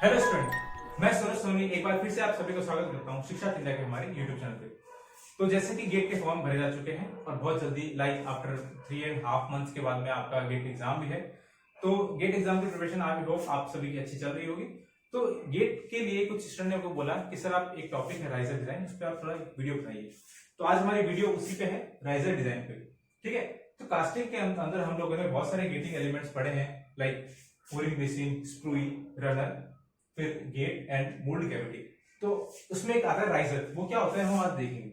Hello student, मैं सूरज सोनी एक बार फिर से आप सभी को स्वागत करता हूं शिक्षा केंद्र के हमारे यूट्यूब चैनल पे। तो जैसे कि गेट के फॉर्म भरे जा चुके हैं और बहुत जल्दी लाइक आफ्टर 3.5 मंथ्स के बाद में आपका गेट एग्जाम भी है। तो गेट एग्जाम की प्रिपरेशन आई होप आप सभी की अच्छी चल रही होगी। तो गेट के लिए कुछ स्टूडेंट ने को बोला कि सर आप एक टॉपिक है राइजर डिजाइन, उस पर आप थोड़ा वीडियो बनाइए। तो आज हमारी वीडियो उसी पे है, राइजर डिजाइन पे। ठीक है, तो कास्टिंग के अंदर हम लोगों ने बहुत सारे गेटिंग एलिमेंट्स पढ़े हैं, लाइक पोरिंग बेसिन, स्क्रूई, रनर, फिर गेट एंड मोल्ड कैविटी। तो उसमें एक आता है राइजर, वो क्या होता है हम आज देखेंगे।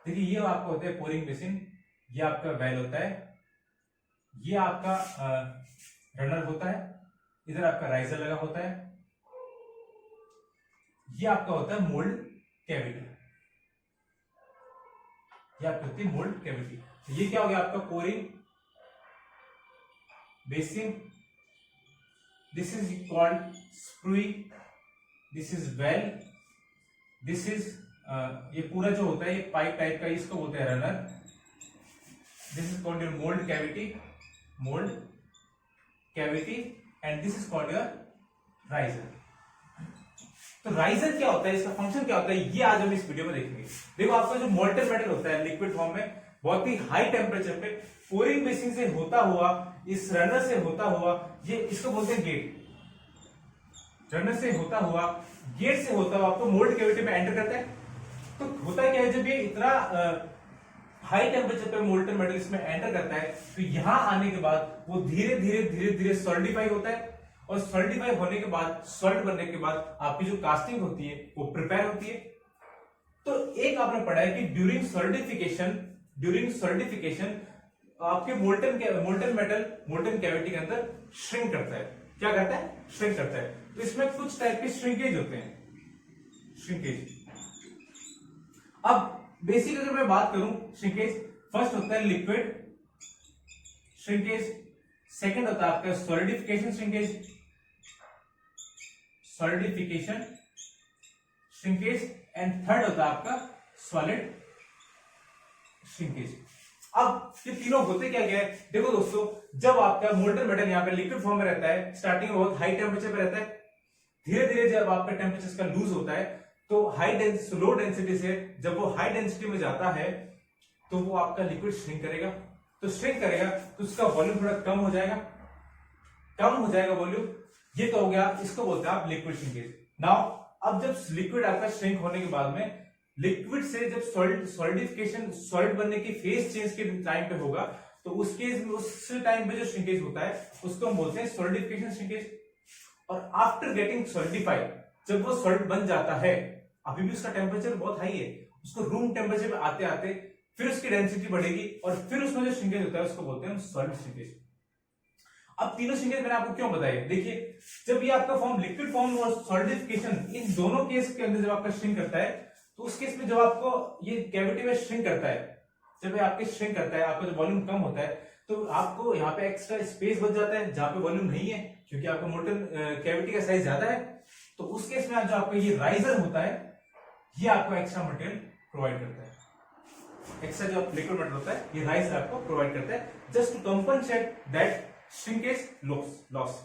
देखिए ये आपका होता है पोरिंग बेसिन, ये आपका वेल होता है, ये आपका रनर होता है, इधर आपका राइजर लगा होता है, ये आपका होता है मोल्ड कैविटी, ये आपकी होती है मोल्ड कैविटी। तो ये क्या हो गया आपका pouring basin, this is called sprue, this is well, this is ये पूरा जो होता है ये पाइप टाइप का, इसको बोलते हैं runner. This is called your mould cavity, mould cavity, and this is called your riser. तो राइजर क्या होता है, इसका फंक्शन क्या होता है, ये आज हम इस वीडियो में देखेंगे। देखो आपका जो मोल्टन मेटल होता है लिक्विड फॉर्म में, बहुत ही हाई टेम्परेचर पे पोरिंग बेसिन से होता हुआ, इस रनर से होता हुआ, ये इसको बोलते हैं गेट। रनर से होता हुआ, गेट से होता हुआ आपको मोल्ड कैविटी में एंटर करता है। तो होता क्या है, जब ये इतना हाई टेम्परेचर पे मोल्टन मेटल इसमें एंटर करता है, तो यहां आने के बाद वो धीरे धीरे धीरे धीरे सॉलिडिफाई होता है, और सॉलिडिफाई होने के बाद, सॉलिड बनने के बाद आपकी जो कास्टिंग होती है वो प्रिपेयर होती है। तो एक आपने पढ़ा है कि ड्यूरिंग सॉलिडिफिकेशन आपके मोल्टन मेटल मोल्टन कैविटी के अंदर श्रिंक करता है। क्या करता है? श्रिंक करता है। तो इसमें कुछ टाइप के श्रिंकेज होते हैं, श्रिंकेज। अब बेसिक अगर मैं बात करूं श्रिंकेज, फर्स्ट होता है लिक्विड श्रिंकेज, सेकंड होता है आपका सॉलिडिफिकेशन श्रिंकेज, एंड थर्ड होता है आपका सॉलिड श्रिंकेज। अब ये तीनों होते क्या है, देखो दोस्तों, जब आपका मोल्टन मेटल यहाँ पे लिक्विड फॉर्म में रहता है, स्टार्टिंग में बहुत हाई टेम्परेचर पे रहता है, धीरे धीरे जब आपका टेम्परेचर इसका लूज होता है, तो लो डेंसिटी से जब वो हाई डेंसिटी में जाता है, तो वो आपका लिक्विड श्रिंक करेगा। तो श्रिंक करेगा तो उसका वॉल्यूम थोड़ा कम हो जाएगा वॉल्यूम। ये तो हो गया, इसको बोलते हैं आप लिक्विड श्रिंकेज। नाउ अब जब लिक्विड आपका श्रिंक होने के बाद में, लिक्विड से जब सॉलिडिफिकेशन, सॉलिड बनने की फेज चेंज के टाइम पे होगा, तो उस केस में उस टाइम पे जो श्रिंकेज होता है उसको हम बोलते हैं सॉलिडिफिकेशन श्रिंकेज। और आफ्टर गेटिंग सॉलिडिफाइड, जब वो सॉलिड बन जाता है, अभी भी उसका टेम्परेचर बहुत हाई है, उसको रूम टेम्परेचर पे आते आते फिर उसकी डेंसिटी बढ़ेगी, और फिर उसमें जो श्रिंकेज होता है उसको बोलते हैं सॉलिड श्रिंकेज। अब तीनों श्रिंकेज मैंने आपको क्यों बताया, देखिए जब ये आपका फॉर्म लिक्विड फॉर्म और सॉलिडिफिकेशन, इन दोनों केस के अंदर जब आपका श्रिंक करता है, तो उस केस में जब आपको ये कैविटी में श्रिंक करता है, जब ये आपके श्रिंक करता है, आपका जो वॉल्यूम कम होता है, तो आपको यहाँ पे एक्स्ट्रा स्पेस बच जाता है जहां पे वॉल्यूम नहीं है, क्योंकि आपका मोल्टन कैविटी का साइज ज्यादा है। तो उस केस में जो आपका ये राइजर होता है, ये आपको एक्स्ट्रा मटेरियल प्रोवाइड करता है। एक्स्ट्रा जो लिक्विड मटेरियल होता है, ये राइजर आपको प्रोवाइड करता है, just to compensate that shrinkage loss.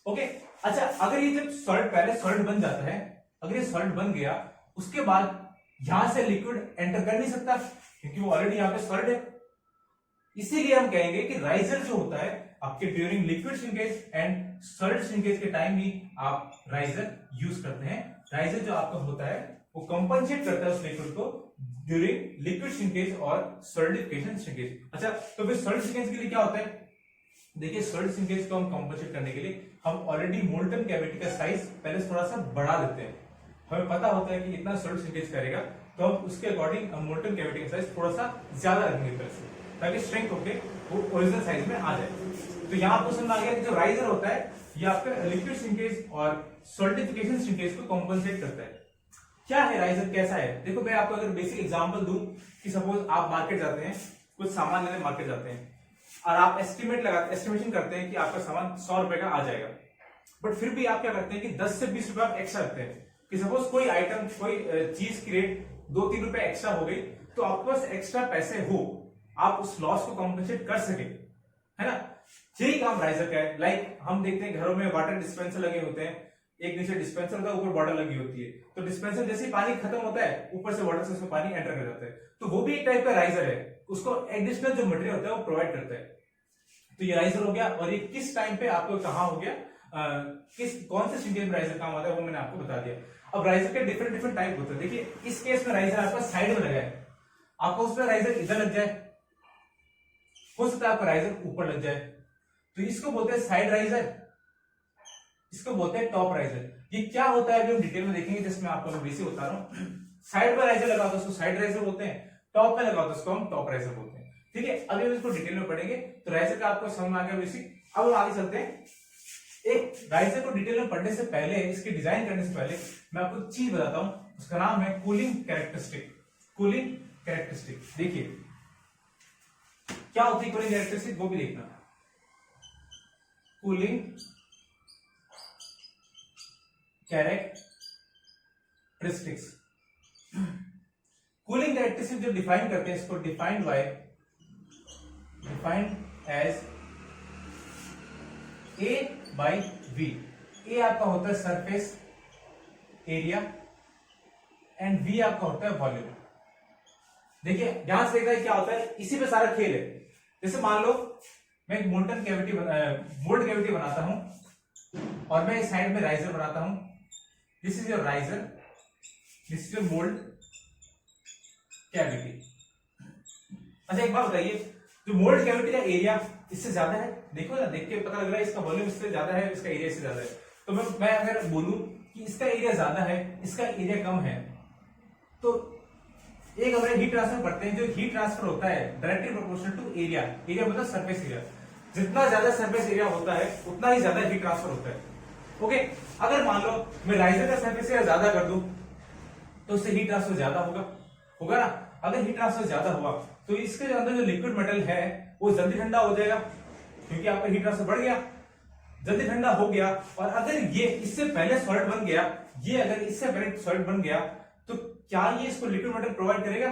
Okay, अच्छा, अगर ये जब सॉलिड, पहले सॉलिड बन जाता है, अगर ये सॉलिड बन गया, उसके बाद यहां से लिक्विड एंटर कर नहीं सकता, क्योंकि वो ऑलरेडी यहां पे सॉलिड है। इसीलिए हम कहेंगे कि राइजर जो होता है आपके during liquid shrinkage and solid shrinkage के टाइम ही आप राइजर यूज करते हैं। राइजर जो आपका होता है वो कंपनसेट करता है उस लिक्विड को ड्यूरिंग लिक्विड श्रिंकेज और सॉलिडिफिकेशन श्रिंकेज। अच्छा, तो फिर सॉलिड श्रिंकेज के लिए क्या होता है, देखिए सॉलिड श्रिंकेज को हम कंपनसेट करने के लिए हम ऑलरेडी मोल्टन कैविटी का साइज पहले थोड़ा सा बढ़ा देते हैं। हमें पता होता है कि इतना सॉलिड श्रिंकेज करेगा, तो हम उसके अकॉर्डिंग हम मोल्टन कैविटी का साइज थोड़ा सा ज्यादा रखेंगे तरह से, ताकि श्रिंक होके वो ओरिजिनल साइज में आ जाए। तो यहाँ आपको समझ आ गया कि जो राइजर होता है ये आपका लिक्विड श्रिंकेज और सॉलिडिफिकेशन श्रिंकेज को कंपनसेट करता है। क्या है राइजर, कैसा है, देखो मैं आपको अगर बेसिक एग्जांपल दूं कि सपोज आप मार्केट जाते हैं, कुछ सामान लेने मार्केट जाते हैं, और आप एस्टिमेशन करते हैं कि आपका सामान 100 रुपए का आ जाएगा, बट फिर भी आप क्या करते हैं कि 10 से 20 रुपए आप एक्स्ट्रा रखते हैं, कि सपोज कोई आइटम, कोई चीज की रेट 2-3 रुपए एक्स्ट्रा हो गई, तो आपके पास एक्स्ट्रा पैसे हो, आप उस लॉस को कॉम्पेंसेट कर सके, है ना। यही काम राइजर का है। लाइक हम देखते हैं घरों में वाटर डिस्पेंसर लगे होते हैं, एक नीचे डिस्पेंसर होता है, ऊपर बॉटल लगी होती है, तो डिस्पेंसर जैसे ही पानी खत्म होता है ऊपर से वाटर से उसमें पानी एंटर कर जाता है, तो वो भी एक टाइप का राइजर है, उसको एडिशनल जो मटेरियल होता है वो प्रोवाइड करता है। तो ये राइजर हो गया, और ये किस टाइम पे आपको कहाँ हो गया, कौन से श्रिंकेज में राइजर काम आता है वो मैंने आपको बता दिया। अब राइजर के डिफरेंट डिफरेंट टाइप होते हैं। देखिए इस केस में राइजर आपका साइड में लगा है, आपको उसमें राइजर इधर लग जाए, हो सकता है आपका राइजर ऊपर लग जाए, तो इसको बोलते हैं साइड राइजर, इसको बोलते हैं टॉप राइजर। ये क्या होता है अभी हम डिटेल में देखेंगे, जिसमें आपको मैं बेसिक बता रहा हूं। साइड पर राइजर लगा तो उसको साइड राइजर बोलते हैं, टॉप पे लगा तो उसको हम टॉप राइजर बोलते हैं। ठीक है, अभी हम इसको डिटेल में पढ़ेंगे, तो राइजर का आपको समझ में आ गया बेसिक। अब हम आगे चलते हैं। एक राइजर को डिटेल में पढ़ने से पहले, इसके डिजाइन करने से पहले मैं आपको एक चीज बताता हूं, उसका नाम है कूलिंग कैरेक्टरिस्टिक। कूलिंग कैरेक्टरिस्टिक, देखिए क्या होती है कूलिंग कैरेक्टरिस्टिक वो भी देखना। कूलिंग कैरेक्टरिस्टिक्स, कूलिंग कैरेक्टरिस्टिक जो डिफाइन करते हैं इसको defined as A by V। A आपका होता है सरफेस एरिया एंड V आपका होता है वॉल्यूम। देखिए ध्यान से देखा क्या होता है, इसी पे सारा खेल है। जैसे मान लो मैं एक मोल्ड कैविटी बनाता हूं और मैं इस साइड में राइजर बनाता हूं, this is your riser, this is your mould cavity. अच्छा एक बात बताइए, जो मोल्ड कैविटी का एरिया इससे ज्यादा है, देखो ना, देख के पता लग रहा है इसका वॉल्यूम इससे ज्यादा है, इसका एरिया इससे ज्यादा है, तो मैं अगर बोलूं कि इसका एरिया ज्यादा है, इसका एरिया कम है, तो एक हमने हीट ट्रांसफर पढ़ते हैं, जो हीट ट्रांसफर होता है directly proportional to area. Area मतलब सरफेस एरिया, जितना ज्यादा सरफेस एरिया होता है उतना ही ज्यादा हीट ट्रांसफर होता है। ओके, अगर मान लो मैं राइजर का सरफेस एरिया ज्यादा कर दूं तो उससे हीट ट्रांसफर ज्यादा होगा ना। अगर हीट ट्रांसफर ज्यादा हुआ तो इसके अंदर जो लिक्विड मेटल है वो जल्दी ठंडा हो जाएगा, क्योंकि आपका हीट ट्रांसफर बढ़ गया, जल्दी ठंडा हो गया। और अगर ये इससे पहले सॉलिड बन गया, ये अगर इससे पहले सॉलिड बन गया, तो क्या ये इसको लिक्विड मेटल प्रोवाइड करेगा?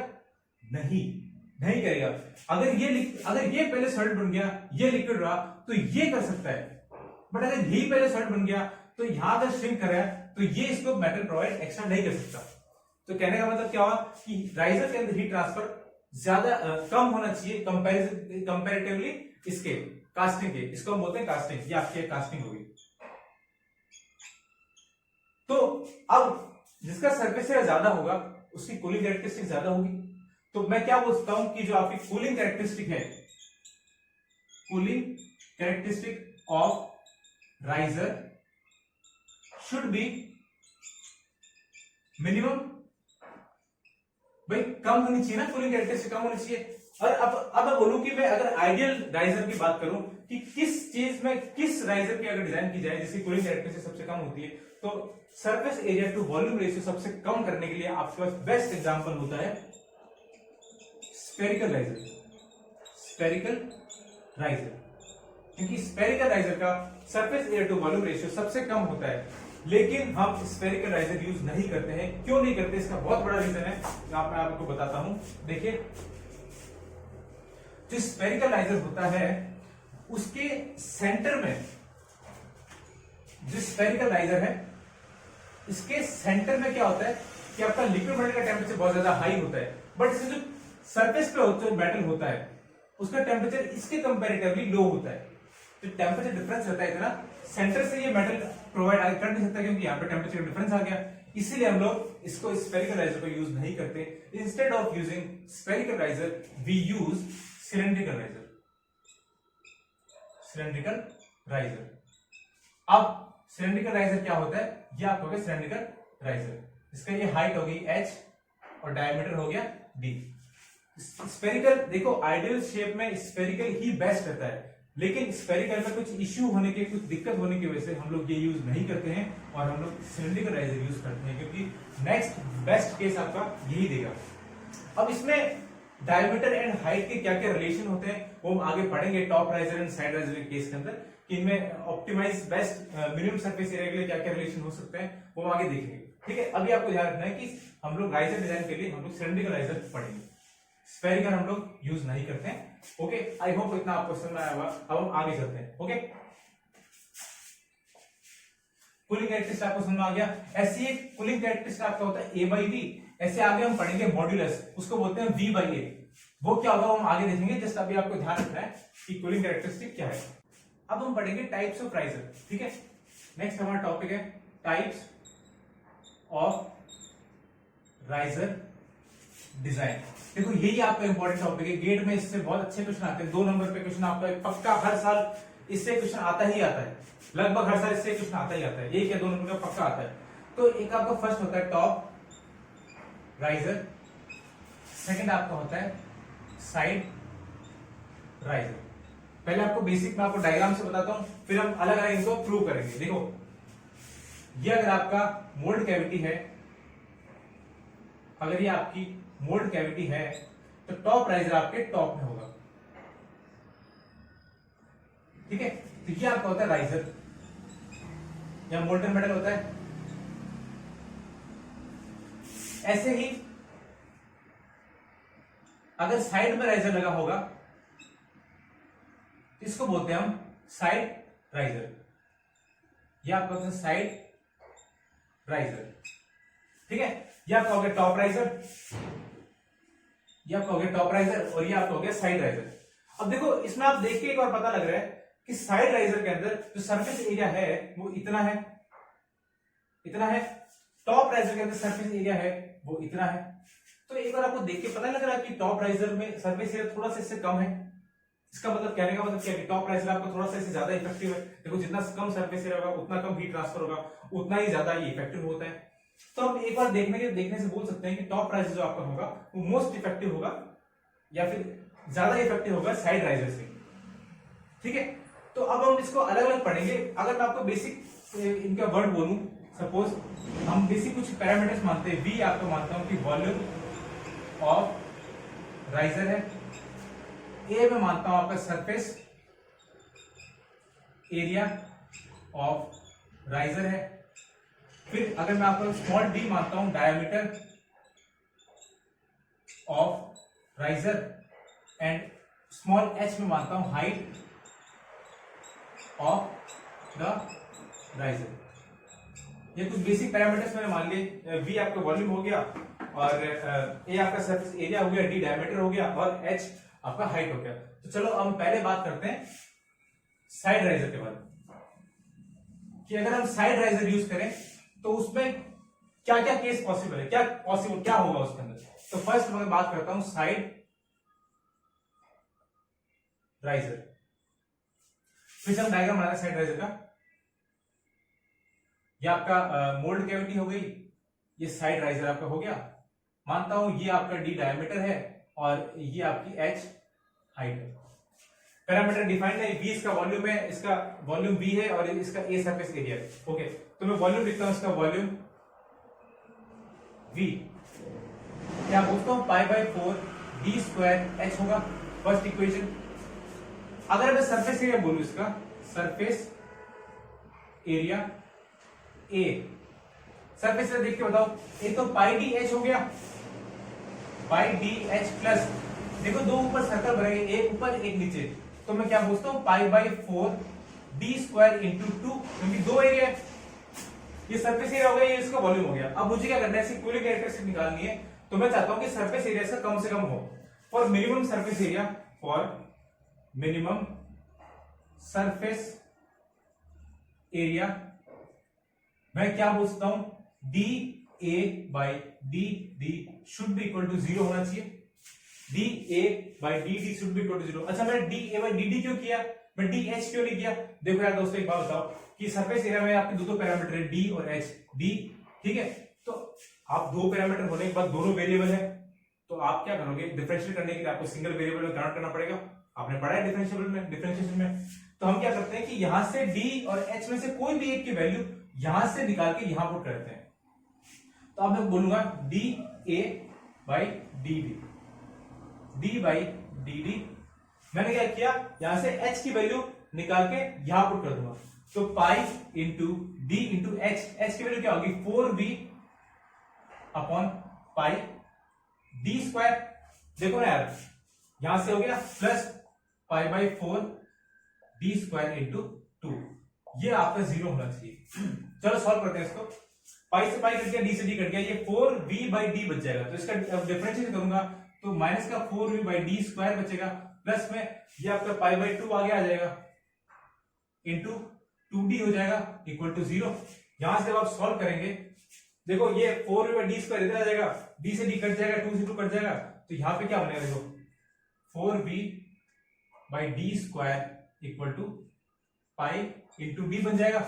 नहीं करेगा। अगर ये पहले सॉलिड बन गया, ये लिक्विड रहा, तो ये कर सकता है, बट अगर यही पहले सॉलिड बन गया तो यहां अगर श्रिंक कर रहा है तो ये इसको मेटल प्रोवाइड एक्स्ट्रा नहीं कर सकता। तो कहने का मतलब क्या हुआ कि राइजर के अंदर हीट ट्रांसफर ज्यादा कम होना चाहिए कंपैरेटिवली इसके कास्टिंग के, इसको हम बोलते हैं कास्टिंग, ये आपकी कास्टिंग होगी। तो अब जिसका सरफेस एरिया ज्यादा होगा उसकी कूलिंग कैरेक्टरिस्टिक ज्यादा होगी। तो मैं क्या बोल सकता हूं कि जो आपकी कूलिंग कैरेक्टरिस्टिक है, cooling characteristic of riser should be minimum, भाई कम होनी चाहिए ना, कूलिंग कैरेक्टरिस्टिक कम होनी चाहिए। और अब मैं बोलूं कि मैं अगर आइडियल राइजर की बात करूं कि किस चीज में किस राइजर की अगर डिजाइन की जाए जिसकी कूलिंग कैरेक्टरिस्टिक सबसे कम होती है, तो surface area to volume ratio सबसे कम करने के लिए आपके पास बेस्ट एग्जांपल होता है स्फेरिकल राइजर। स्फेरिकल राइजर, क्योंकि स्फेरिकल राइजर का surface area to volume ratio सबसे कम होता है, लेकिन हम स्फेरिकल राइजर यूज नहीं करते हैं। क्यों नहीं करते, इसका बहुत बड़ा रीजन है, मैं आपको बताता हूं। देखिए जो स्फेरिकल राइजर होता है उसके सेंटर में, जो स्फेरिकल राइजर है इसके सेंटर में क्या होता है कि आपका लिक्विड मेटल का टेम्परेचर बहुत ज्यादा हाई होता है, बट इससे जो सरफेस पे जो मेटल होता है उसका टेम्परेचर इसके कंपैरेटिवली लो होता है। जो टेम्परेचर डिफरेंस रहता है इतना, सेंटर से ये मेटल प्रोवाइड कर नहीं सकता, क्योंकि यहाँ पे टेम्परेचर डिफरेंस आ गया। इसीलिए हम लोग इसको स्फेरिकल राइजर को यूज नहीं करते। Instead of using spherical riser we use cylindrical riser. Cylindrical riser, अब सिलेंड्रिकल राइजर क्या होता है, ये आपको हो गया सिलेंड्रिकल राइजर, इसका ये हाइट हो गई h और डायमीटर हो गया d। स्फेरिकल, देखो आइडियल शेप में स्फेरिकल ही बेस्ट रहता है, लेकिन स्फेरिकल में कुछ इश्यू होने के, कुछ दिक्कत होने की वजह से हम लोग ये यूज नहीं करते हैं और हम लोग सिलेंड्रिकल राइजर यूज करते हैं, क्योंकि नेक्स्ट बेस्ट केस आपका यही देगा। अब इसमें डायमीटर एंड हाइट के क्या क्या रिलेशन होते हैं वो हम आगे पढ़ेंगे, top riser and side riser के केस के अंदर, कि इनमें optimize best minimum surface area के लिए क्या क्या रिलेशन हो सकते हैं वो हम आगे देखेंगे। ठीक है, अभी आपको ध्यान रखना है कि हम लोग राइजर डिजाइन के लिए हम लोग सिलेंड्रिकल राइजर पढ़ेंगे, स्फेरिकल हम लोग यूज नहीं करते हैं। ओके, आई होप इतना आपको समझ में आया होगा। अब हम आगे चलते हैं। ओके, कूलिंग कैरेक्टरिस्टिक आपको समझ में आ गया। ऐसे ही कूलिंग कैरेक्टरिस्टिक आपका होता है A by V। ऐसे आगे हम पढ़ेंगे मॉड्यूलस, उसको बोलते हैं V by A। वो क्या होगा हम आगे देखेंगे, जस्ट अभी आपको ध्यान रखना है कि कूलिंग कैरेक्टरिस्टिक क्या है। अब हम पढ़ेंगे टाइप्स ऑफ राइजर, ठीक है। नेक्स्ट हमारा टॉपिक है टाइप्स ऑफ राइजर डिजाइन। देखो यही आपका इंपॉर्टेंट टॉपिक है, गेट में इससे बहुत अच्छे क्वेश्चन आते हैं। 2 नंबर पे क्वेश्चन आपका पक्का हर साल इससे क्वेश्चन आता ही आता है, लगभग हर साल इससे क्वेश्चन आता ही आता है। ये क्या 2 नंबर का पक्का आता है। तो एक आपका फर्स्ट होता है टॉप राइजर, सेकंड आपका होता है साइड राइजर। पहले आपको बेसिक में आपको डायग्राम से बताता हूं, फिर हम अलग अलग इनको प्रूव करेंगे। देखो ये अगर आपका मोल्ड कैविटी है, अगर ये आपकी मोल्ड कैविटी है तो टॉप राइजर आपके टॉप में होगा, ठीक है। तो ये आपका होता है राइजर या मोल्टन मेटल होता है। ऐसे ही अगर साइड में राइजर लगा होगा तो इसको बोलते हैं हम साइड राइजर, या आपका होता है साइड राइजर, ठीक है। ये आपका हो गया टॉप राइजर, ये आपका हो गया टॉप राइजर, और ये आपका हो गया साइड राइजर। अब देखो इसमें आप देख के एक बार पता लग रहा है कि साइड राइजर के अंदर जो सरफेस एरिया है वो इतना है, इतना है। टॉप राइजर के अंदर सरफेस एरिया है वो इतना है। तो एक बार आपको देख के पता लग रहा है कि टॉप राइजर में सरफेस एरिया थोड़ा सा इससे कम है। इसका मतलब कहने का मतलब क्या है कि टॉप राइजर आपका थोड़ा सा इससे ज्यादा इफेक्टिव है। देखो जितना कम सरफेस एरिया होगा उतना कम हीट ट्रांसफर होगा, उतना ही ज्यादा ये इफेक्टिव होता है। तो हम एक बार देखने से बोल सकते हैं कि टॉप राइजर जो आपका होगा वो मोस्ट इफेक्टिव होगा या फिर ज्यादा इफेक्टिव होगा साइड राइजर से, ठीक है। तो अब हम इसको अलग अलग पढ़ेंगे। अगर मैं आपको बेसिक इनका वर्ड बोलूं, सपोज हम बेसिक कुछ पैरामीटर्स मानते हैं। वी आपको मानता हूं कि वॉल्यूम ऑफ राइजर है। ए में मानता हूं आपका सरफेस एरिया ऑफ राइजर है। फिर अगर मैं आपको स्मॉल डी मानता हूं diameter of riser, and small H में मानता हूं हाइट ऑफ द राइजर। ये कुछ बेसिक पैरामीटर्स मैंने मान लिए। वी आपका वॉल्यूम हो गया, और ए आपका सरफेस एरिया हो गया, डी डायमीटर हो गया, और एच आपका हाइट हो गया। तो चलो हम पहले बात करते हैं साइड राइजर के बारे में, कि अगर हम साइड राइजर यूज करें तो उसमें क्या क्या केस पॉसिबल है, क्या होगा उसके अंदर। तो फर्स्ट मैं बात करता हूं साइड राइजर। फिर से हम डायग्राम बना रहे हैं साइड राइजर का। ये आपका मोल्ड कैविटी हो गई, ये साइड राइजर आपका हो गया। मानता हूं ये आपका डी डायमीटर है और ये आपकी एच हाइट है। पैरामीटर डिफाइंड है, वी इसका वॉल्यूम है, इसका वॉल्यूम वी है, और इसका ए सरफेस एरिया है। ओके, तो मैं वॉल्यूम लिखता हूं, इसका वॉल्यूम वी क्या बोलता हूं, pi by 4 D square H होगा फर्स्ट इक्वेशन। अगर मैं सरफेस एरिया बोलूं, इसका surface area A, surface area देख के बताओ, एक तो पाई डी एच हो गया, पाई डी एच प्लस, देखो दो ऊपर सर्कल बनेंगे, एक ऊपर एक नीचे, तो मैं क्या पूछता हूं pi by 4 D square into 2, क्योंकि दो एरिया है, ये सरफेस एरिया हो गया, ये इसका वॉल्यूम हो गया। अब मुझे क्या करना है, इसकी कूलिंग कैरेक्टरिस्टिक निकालनी है। तो मैं चाहता हूं कि सरफेस एरिया से कम हो, for minimum surface area, for minimum surface area मैं क्या पूछता हूं, D A by D D should be equal to 0 होना चाहिए। D A by D D should be equal to 0। अच्छा, मैंने D A by D D क्यों किया, मैं डी एच क्यों नहीं किया? देखो यार दोस्तों, एक बात बताओ कि सरफेस एरिया में आपके दो पैरामीटर है, डी और एच। डी, ठीक है, तो आप दो पैरामीटर होने के बाद दोनों वेरिएबल है, तो आप क्या करोगे, डिफरेंशिएट करने के लिए आपको सिंगल वेरिएबल में कन्वर्ट करना पड़ेगा। आपने पढ़ा है डिफरेंशिएशन में। तो हम क्या करते हैं कि यहां से डी और एच में से कोई भी एक की वैल्यू यहां से निकाल के यहां पुट करते हैं। तो अब मैं बोलूंगा D A by D D, D by D D. मैंने क्या किया, यहां से एच की वैल्यू निकाल के यहां पुट कर दूंगा, तो पाई into D into H, H की वैल्यू क्या होगी 4v upon pi D square. देखो ना यार, यहां से हो गया plus pi by 4 D square into 2, ये आपका 0 होना चाहिए। चलो सॉल्व करते हैं इसको। पाई से पाई कट गया, डी से डी कट गया, ये 4v/d बच जाएगा। तो इसका डिफरेंशिएट करूंगा तो माइनस का 4v/d स्क्वायर बचेगा, प्लस में ये आपका पाई/2 आगे आ जाएगा इंटू 2d हो जाएगा इक्वल टू 0। यहां से जब आप सॉल्व करेंगे देखो ये 4v/d स्क्वायर इधर आ जाएगा, d से d कट जाएगा, 2 से 2 कट जाएगा, तो यहां पे क्या बनेगा देखो 4v/d square equal to pi into D बन जाएगा।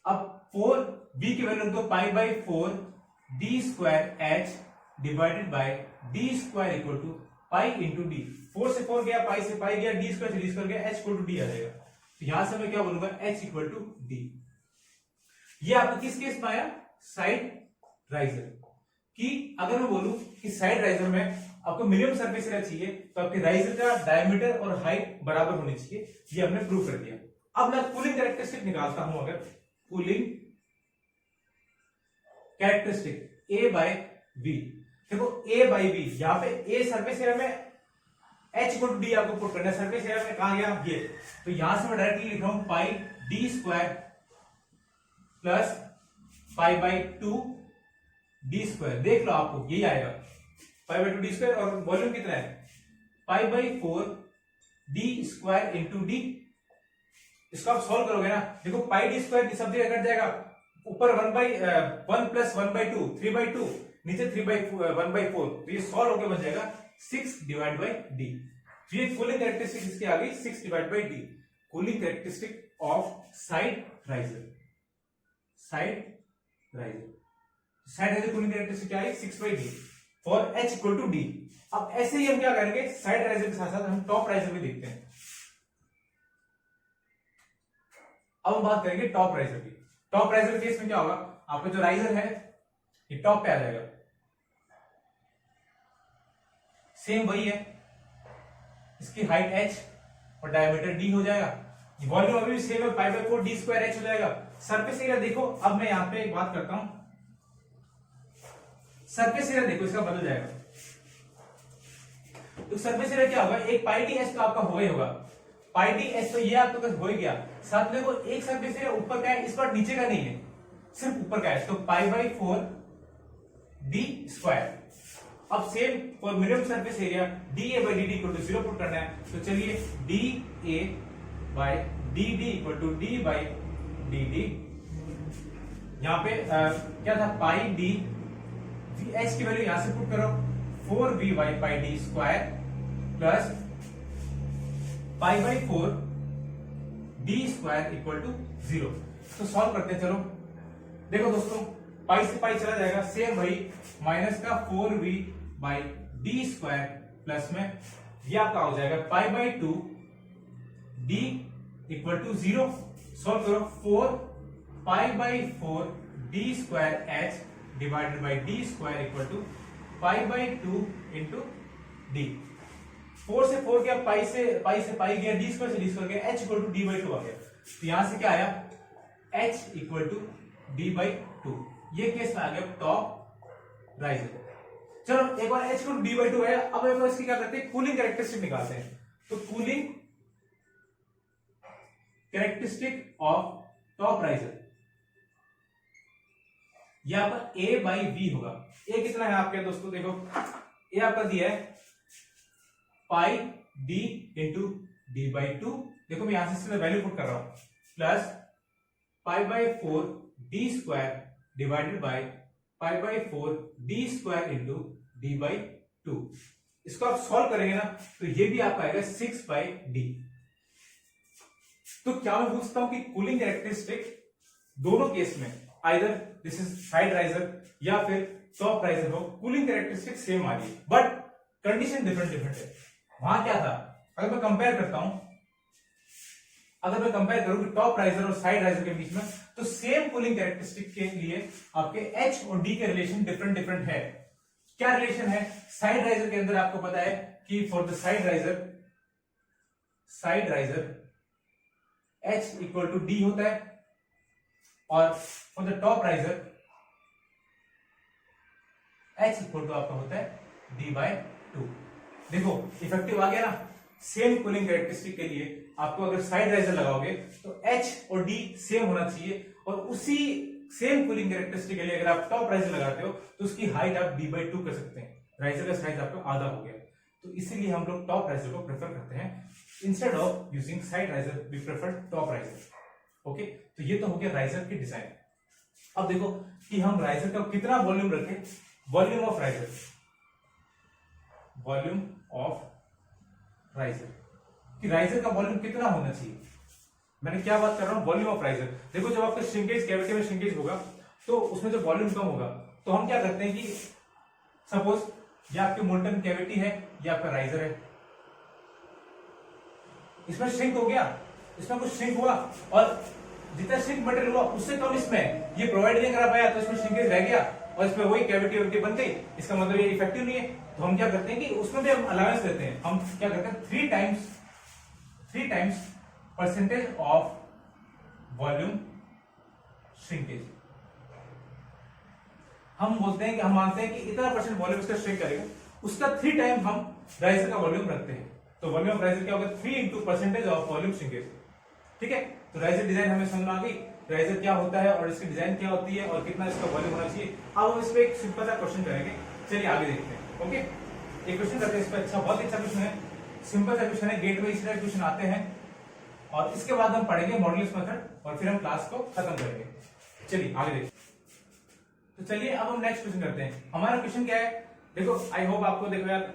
अब 4v की वैल्यू तो पाई/4 d square h divided by d square equal to pi into D. 4 से 4 गया, पाई से पाई गया, d स्क्वायर से d स्क्वायर गया, h इक्वल टू d आ जाएगा। तो यहां से मैं क्या बोलूंगा h इक्वल टू d। ये आपको किस केस में आया, साइड राइजर की। अगर मैं बोलूं कि साइड राइजर में आपको मिनिमम सरफेस एरिया चाहिए तो आपके राइजर का डायमीटर और हाइट बराबर होनी चाहिए, ये हमने प्रूव कर दिया। अब मैं कूलिंग कैरेक्टरिस्टिक निकालता हूं, अगर cooling characteristic A by B, देखो A बाय B, यहां पे A सरफेस एरिया में H इक्वल टू D आपको पुट करना है, सरफेस एरिया में कहां गया ये, तो यहां से मैं डायरेक्टली लिख रहा हूं pi d square plus pi by two d square. देख लो आपको यही आएगा पाई/2 d स्क्वायर, और वॉल्यूम कितना है pi by four d square into d। इसको आप सॉल्व करोगे ना, देखो पाई d स्क्वायर सब जगह कट जाएगा, ऊपर 1 प्लस 1/2 3/2, नीचे 3/1/4, तो ये सॉल्व होकर बन जाएगा 6 डिवाइड बाई d। तो ये कूलिंग कैरेक्टरिस्टिक इसकी आ गई 6 divide by d, cooling characteristic of side riser. Side riser cooling characteristic क्या है 6/d for h equal to d। अब ऐसे ही हम क्या करेंगे, साइड राइजर के साथ साथ हम टॉप राइजर भी देखते हैं। अब हम बात करेंगे टॉप राइजर की। टॉप राइजर के केस में क्या होगा, आपका जो राइजर है ये टॉप पे आ जाएगा, सेम वही है, इसकी हाइट h और डायमीटर d हो जाएगा, वॉल्यूम अभी भी सेम है पाई/4 d स्क्वायर h हो जाएगा। सरफेस एरिया देखो, अब मैं यहां पे एक बात करता हूं, सरफेस एरिया देखो इसका बदल जाएगा। तो सरफेस एरिया क्या होगा, एक पाई डी एच तो आपका हो ही होगा, पाई डी एच तो ये आपका हो ही गया, साथ में वो एक सरफेस एरिया ऊपर का है, इस बार नीचे का नहीं है, सिर्फ ऊपर का है, तो पाई/4 डी स्क्वायर। अब same for minimum surface area D A by D D equal to 0 put करना है, तो चलिए D A by D D equal to D by D D. यहां पे क्या था पाई डी, एच की वैल्यू यहां से पुट करो 4v by pi D square plus pi by four D square equal to 0। तो सॉल्व करते हैं, चलो देखो दोस्तों, पाई से पाई चला जाएगा, सेम वही माइनस का 4v by D square plus में ये आपका हो जाएगा pi by two D equal to 0। Solve करो, 4 pi by four D square H divided by D square equal to pi by two into D. 4 से 4 गया, पाई से पाई गया, डी स्क्वायर से डी स्क्वायर गया, h इक्वल टू d/2 आ गया। तो यहां से क्या आया, h इक्वल टू d/2। ये केस में आ गया टॉप राइजर। चलो एक बार h इक्वल टू d/2 आया, अब एक बार इसकी क्या करते हैं, कूलिंग कैरेक्टरिस्टिक निकालते हैं। तो cooling characteristic of top riser, यहां पर a बाई v होगा। a कितना है आपके दोस्तों, देखो a आपका दिया है पाई d इंटू d/2, देखो मैं यहां से सीधे वैल्यू पुट कर रहा हूं, plus pi by four D square divided by pi by four D square into d/2। इसको आप सॉल्व करेंगे ना, तो ये भी आपका आएगा 6/d। तो क्या मैं पूछता हूं कि कूलिंग कैरेक्टरिस्टिक दोनों केस में either this is side riser या फिर टॉप राइजर हो, कूलिंग कैरेक्टरिस्टिक सेम आ रही है, बट कंडीशन डिफरेंट है। वहां क्या था, अगर मैं कंपेयर करता हूं, अगर मैं कंपेयर करूं कि टॉप राइजर और साइड राइजर के बीच में, तो सेम कूलिंग कैरेक्टरिस्टिक के लिए आपके H और D के रिलेशन डिफरेंट है। क्या रिलेशन है, साइड राइजर के अंदर आपको पता है कि for the side riser H equal to D होता है, और for the top riser H equal to आपका होता है d/2। देखो इफेक्टिव आ गया ना, सेम कूलिंग कैरेक्टरिस्टिक के लिए आपको अगर साइड राइजर लगाओगे तो H और D सेम होना चाहिए, और उसी सेम कूलिंग कैरेक्टरिस्टिक के लिए अगर आप टॉप राइजर लगाते हो तो उसकी हाइट आप d/2 कर सकते हैं, राइजर का साइज आपका आधा हो गया। तो इसीलिए हम लोग टॉप राइजर को प्रेफर करते हैं instead of using side riser, we prefer top riser. Okay, तो ये तो हो गया राइजर की डिजाइन। अब देखो कि हम राइजर का कितना वॉल्यूम रखें, volume of riser, volume of riser, कि राइजर का वॉल्यूम कितना होना चाहिए। मैंने क्या बात कर रहा हूं, वॉल्यूम ऑफ राइजर। देखो जब आपका श्रिंकेज, कैविटी में श्रिंकेज होगा तो उसमें जो वॉल्यूम कम होगा तो हम क्या करते हैं कि सपोज ये आपकी मोल्टन कैविटी है, ये आपका राइजर है, इसमें श्रिंक हो गया, इसमें कुछ श्रिंक हुआ और जितना श्रिंक मटेरियल हुआ उससे कम इसमें ये प्रोवाइड नहीं करा पाया तो इसमें श्रिंकेज रह गया और इसमें वही कैविटी बन गई, इसका मतलब ये इफेक्टिव नहीं है। तो हम क्या करते हैं कि उसमें भी हम अलाउंस देते हैं, हम क्या करते हैं 3 times percentage of volume shrinkage. हम बोलते हैं कि हम मानते हैं कि इतना परसेंट वॉल्यूम इसका श्रिंक करेगा, उसका 3 टाइम हम राइजर का वॉल्यूम रखते हैं। तो वॉल्यूम ऑफ राइजर क्या होगा, 3 into percentage of volume shrinkage. ठीक है, तो राइजर डिजाइन हमें समझ में आ गई, राइजर क्या होता है और इसकी डिजाइन क्या होती है और कितना इसका वॉल्यूम होना चाहिए। अब हम इस पे एक सिंपल सा क्वेश्चन करेंगे, चलिए आगे देखते हैं। ओके, एक क्वेश्चन करते हैं इस पे, अच्छा बहुत अच्छा क्वेश्चन है, सिंपल सा क्वेश्चन है, गेट में इस तरह क्वेश्चन आते हैं और इसके बाद हम पढ़ेंगे मॉडुलस मेथड और फिर हम क्लास को खत्म करेंगे। चलिए आगे देखते हैं। तो चलिए अब हम नेक्स्ट क्वेश्चन करते हैं। हमारा क्वेश्चन क्या है, देखो आई होप आपको, देखो यार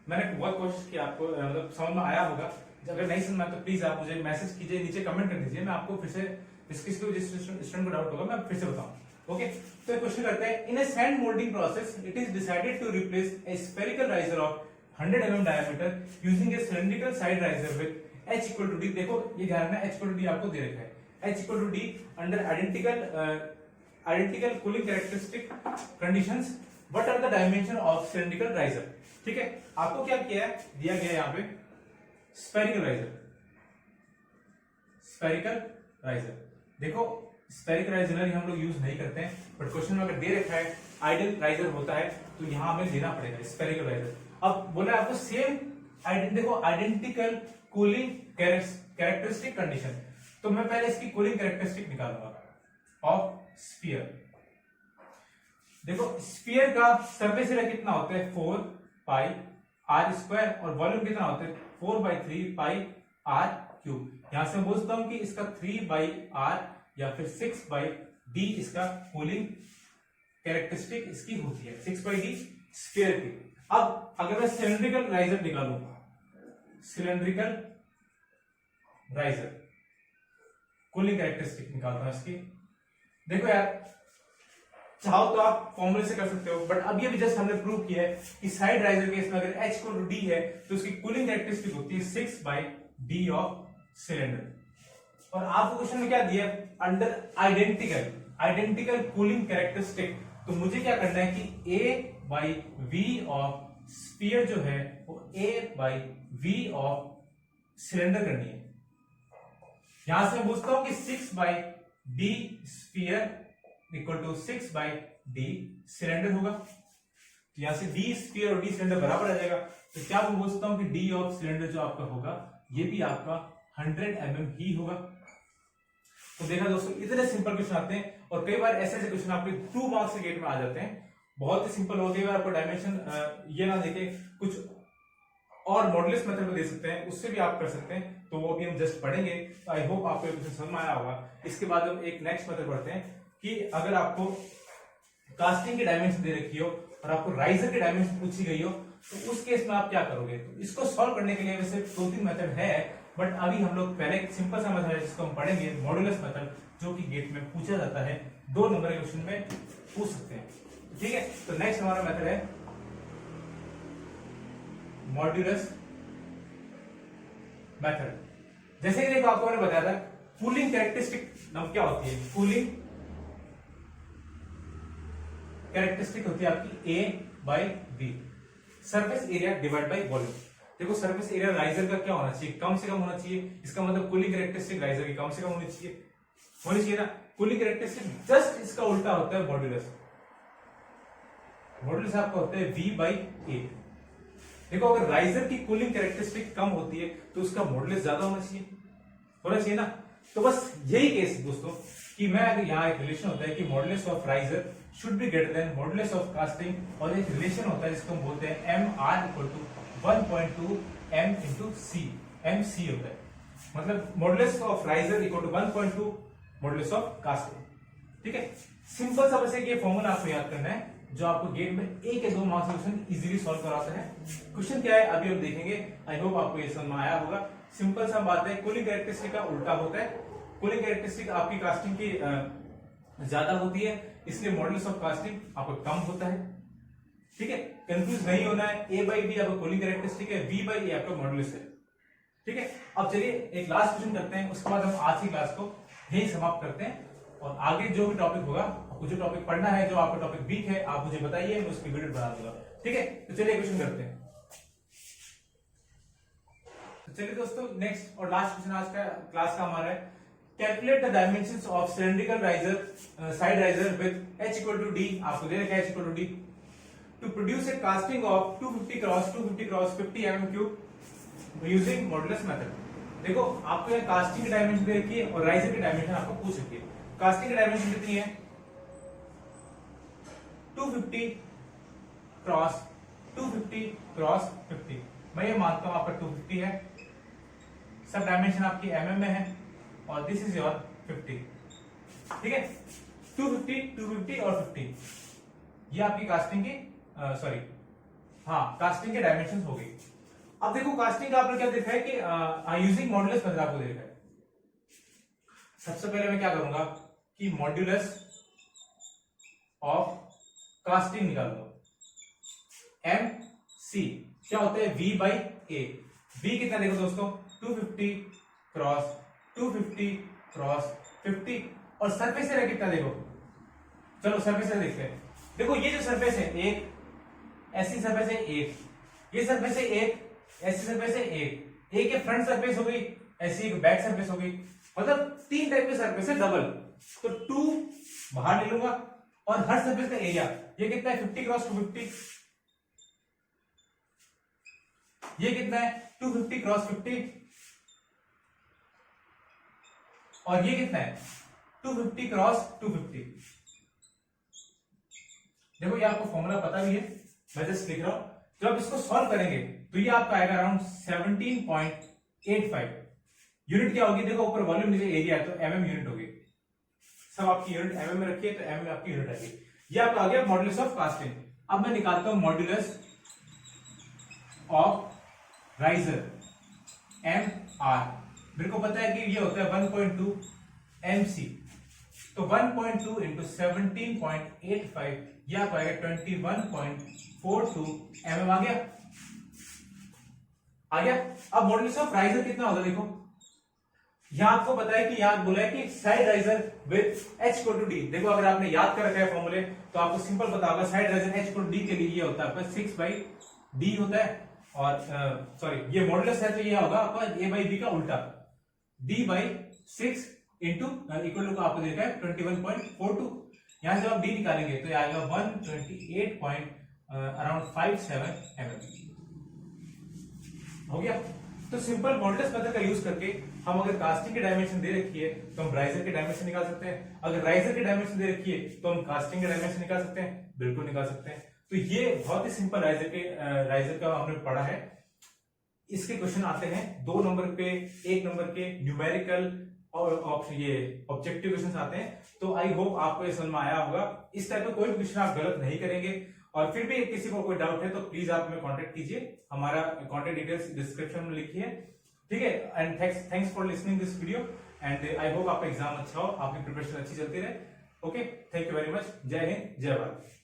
मैंने बहुत कोशिश की, आपको मतलब समझ में आया होगा। अगर नहीं समझ में तो प्लीज आप मुझे मैसेज कीजिए, नीचे कमेंट कर दीजिए, मैं आपको फिर से जिस स्टूडेंट को डाउट होगा मैं फिर से बताऊं। ओके, तो क्वेश्चन करते हैं, in a sand moulding process it is decided to replace a spherical riser of 100 mm diameter using a cylindrical side riser with h equal to d। देखो ये ध्यान रखना, h इक्वल टू d आपको दे रखा है, h equal to d under identical cooling characteristic conditions, what are the dimension of cylindrical riser. ठीक है, आपको क्या किया है, दिया गया है यहाँ पे स्फेरिकल राइजर, स्फेरिकल राइजर। देखो स्फेरिकल राइजर जनरली हम लोग यूज नहीं करते हैं, बट क्वेश्चन में अगर दे रखा है आइडियल राइजर होता है तो यहां हमें देना पड़ेगा स्फेरिकल राइजर। अब बोला आपको सेम देखो आइडेंटिकल कूलिंग कैरेक्टरिस्टिक कंडीशन, तो मैं पहले इसकी कूलिंग कैरेक्टरिस्टिक निकालूंगा ऑफ स्फीयर। देखो स्फीयर का सरफेस एरिया कितना होता है 4 पाई आर स्क्वायर और वॉल्यूम कितना होता है 4/3 पाई आर क्यूब। यहां से बोल सकता हूं कि इसका 3/r या फिर 6/d इसका कूलिंग कैरेक्टरिस्टिक इसकी होती है, 6/d स्फीयर की। अब अगर मैं सिलिंड्रिकल राइजर निकालूं, सिलिंड्रिकल राइजर कूलिंग कैरेक्टरिस्टिक निकालता हूं इसकी। देखो यार चाहो तो आप फॉर्मूले से कर सकते हो, बट अभी अभी जस्ट हमने प्रूव किया है कि साइड राइजर केस में अगर h इक्वल टू d है तो उसकी कूलिंग कैरेक्टरिस्टिक होती है 6/d ऑफ सिलेंडर। और आपको क्वेश्चन में क्या दिया, अंडर आइडेंटिकल कूलिंग कैरेक्टरिस्टिक, तो मुझे क्या करना है कि a/v ऑफ स्फीयर जो है वो a/v ऑफ सिलेंडर करनी है। यहां से मैं पूछता हूं कि 6/d sphere equal to 6/d cylinder होगा, तो यहां से d स्फीयर और d सिलेंडर बराबर आ जाएगा। तो क्या मैं बोल सकता हूं कि d ऑफ सिलेंडर जो आपका होगा ये भी आपका 100 mm ही होगा। तो देखा दोस्तों, इतने सिंपल क्वेश्चन आते हैं और कई बार ऐसे क्वेश्चन आपके 2 मार्क्स के गेट में आ जाते हैं, बहुत ही सिंपल होते हैं। आपको डायमेंशन ये ना देके कुछ और मॉडुलस मेथड में दे सकते हैं, उससे भी आप कर सकते हैं, तो वो भी हम जस्ट पढ़ेंगे। तो आई होप आपको क्वेश्चन समझ में आया होगा। इसके बाद हम एक नेक्स्ट मेथड पढ़ते हैं कि अगर आपको कास्टिंग की डायमेंशन दे रखी हो और आपको राइजर की डायमेंशन पूछी गई हो तो उस केस में आप क्या करोगे। तो इसको सॉल्व करने के लिए वैसे 2-3 मेथड है, बट अभी हम लोग पहले एक सिंपल सा मेथड है जिसको हम पढ़ेंगे, मॉडुलस मेथड, जो कि गेट में पूछा जाता है, 2 नंबर के क्वेश्चन में पूछ सकते हैं। ठीक है, तो नेक्स्ट हमारा मेथड है मॉड्यूलस मेथड। जैसे कि देखो आपको मैंने बताया था कूलिंग कैरेक्टरिस्टिक क्या होती है, कूलिंग कैरेक्टरिस्टिक होती है आपकी a/v, surface area divide by volume. देखो सरफेस एरिया राइजर का क्या होना चाहिए, कम से कम होना चाहिए, इसका मतलब कूलिंग कैरेक्टरिस्टिक राइजर की कम से कम होनी चाहिए ना। कूलिंग कैरेक्टरिस्टिक जस्ट इसका उल्टा होता है मॉड्यूलस। मॉड्यूलस आपका होता है v/a। देखो अगर राइजर की कूलिंग कैरेक्टरिस्टिक कम होती है तो उसका मॉडुलस ज्यादा होना चाहिए ना। तो बस यही केस दोस्तों कि मैं अगर यहाँ एक रिलेशन होता है कि modulus of riser should be greater than modulus of casting, और एक रिलेशन होता है जिसको हम बोलते हैं MR equal to 1.2 M into C, MC होता है, मतलब modulus of riser equal to 1.2 modulus of casting. ठीक है, सिंपल सा बस एक ये फॉर्मूला आपको याद करना है जो आपको गेट में 1 या 2 मार्क्स क्वेश्चन इजीली सॉल्व कराता है। क्वेश्चन क्या है अभी हम देखेंगे, आई होप आपको ये समझ में आया होगा। सिंपल सा बात है, कूलिंग कैरेक्टरिस्टिक का उल्टा होता है, कूलिंग कैरेक्टरिस्टिक आपकी कास्टिंग की ज्यादा होती है, इसलिए मॉडुलस ऑफ कास्टिंग आपको कम होता है। ठीक है, कंफ्यूज नहीं होना है, A बाई बी आपका कूलिंग कैरेक्टरिस्टिक है, V बाई ए आपका मॉडुलस है। ठीक है, अब चलिए एक लास्ट क्वेश्चन करते हैं, उसके बाद हम आज की क्लास को यही समाप्त करते हैं, और आगे जो भी टॉपिक होगा, आपको जो टॉपिक पढ़ना है, जो आपका टॉपिक वीक है, आप मुझे बताइए, मैं उसकी वीडियो बना दूंगा। ठीक है, तो चलिए क्वेश्चन करते हैं। तो चलिए दोस्तों, नेक्स्ट और लास्ट क्वेश्चन आज का क्लास का हमारा है, calculate the dimensions of cylindrical riser side riser with h equal to d, आपको दे रखा है h equal to d, to produce a casting of 250 cross 50 mm cube using modulus method. देखो आपको यहाँ कास्टिंग की डायमेंशन दे रखी है और राइजर की डायमेंशन आपको पूछ रखी है। कास्टिंग की डायमेंशन कितनी है, 250 क्रॉस 50, मैं ये मानता हूं आपका 250 है, सब डायमेंशन आपकी mm में है, और दिस इज योर 50। ठीक है, 250 और 50, ये आपकी कास्टिंग की कास्टिंग के डायमेंशन हो गई। अब देखो कास्टिंग का आपने क्या देखा है कि यूजिंग मॉडुलस मेथड आपको देखा है। सबसे पहले मैं क्या करूंगा कि मॉड्यूलस ऑफ कास्टिंग निकालूंगा, MC क्या होता है, V बाई ए। V कितना देखो दोस्तों, 250 क्रॉस 50, और सरफेस एरिया कितना देखो, चलो सरफेस एरिया देखते हैं। देखो ये जो सरफेस है, एक ऐसी सरफेस है, एक ये सरफेस है, एक ऐसी सरफेस है, एक फ्रंट सरफेस हो गई, ऐसी एक बैक सरफेस हो गई, मतलब 3 टाइप के सरफेस है डबल, तो 2 बाहर ले लूंगा, और हर सरफेस का एरिया ये कितना है, 50 क्रॉस 250, ये कितना है 250 क्रॉस 50, और ये कितना है 250 क्रॉस 250। देखो ये आपको फॉर्मूला पता भी है, मैं जस्ट लिख रहा हूं। जब इसको सॉल्व करेंगे तो ये आपका आएगा अराउंड 17.85 यूनिट। क्या होगी, देखो ऊपर वॉल्यूम नीचे एरिया है, तो mm यूनिट होगी, सब आपकी यूनिट mm में रखिए, तो mm में आपकी यूनिट आएगी। ये आपका आ गया मॉडुलस ऑफ कास्टिंग। अब मैं निकालता हूं मॉडुलस ऑफ राइजर MR। मेरे को पता है कि ये होता है 1.2 MC, तो 1.2 इंटू 17.85, ये आपको आएगा 21.42 mm आ गया। अब मॉडुलस ऑफ राइजर कितना होगा, देखो यहां आपको पता है कि यहां बोला है कि side riser with h equal to d। देखो अगर आपने याद कर रखा है फॉर्मूले तो आपको सिंपल पता होगा, side riser h equal to d के लिए ये होता है आपका 6 बाई d होता है, और सॉरी ये मॉडुलस है तो ये होगा आपका a बाई b का उल्टा, d by 6 into equal to आपको देखा है 21.42। यहां जब आप d निकालेंगे तो ये आएगा 128.57 mm हो गया। तो सिंपल मॉडुलस मेथड का यूज करके हम अगर कास्टिंग की डायमेंशन दे रखी है तो हम राइजर की डायमेंशन निकाल सकते हैं, अगर राइजर की डायमेंशन दे रखी है तो हम कास्टिंग की डायमेंशन निकाल सकते हैं, बिल्कुल निकाल सकते हैं। तो ये बहुत ही सिंपल राइजर का हमने पढ़ा है। इसके क्वेश्चन आते हैं 2 नंबर पे, 1 नंबर के न्यूमेरिकल और ये ऑब्जेक्टिव क्वेश्चन आते हैं। तो आई होप आपको ये समझ में आया होगा। इस टाइप का कोई क्वेश्चन आप गलत नहीं करेंगे, और फिर भी किसी को कोई डाउट है तो प्लीज आप हमें कांटेक्ट कीजिए, हमारा कांटेक्ट डिटेल्स डिस्क्रिप्शन में लिखिए। ठीक है, and thanks for listening this video, and I hope आपका एग्जाम अच्छा हो, आपकी प्रिपरेशन अच्छी चलती रहे। Okay, thank you very much. जय हिंद, जय भारत।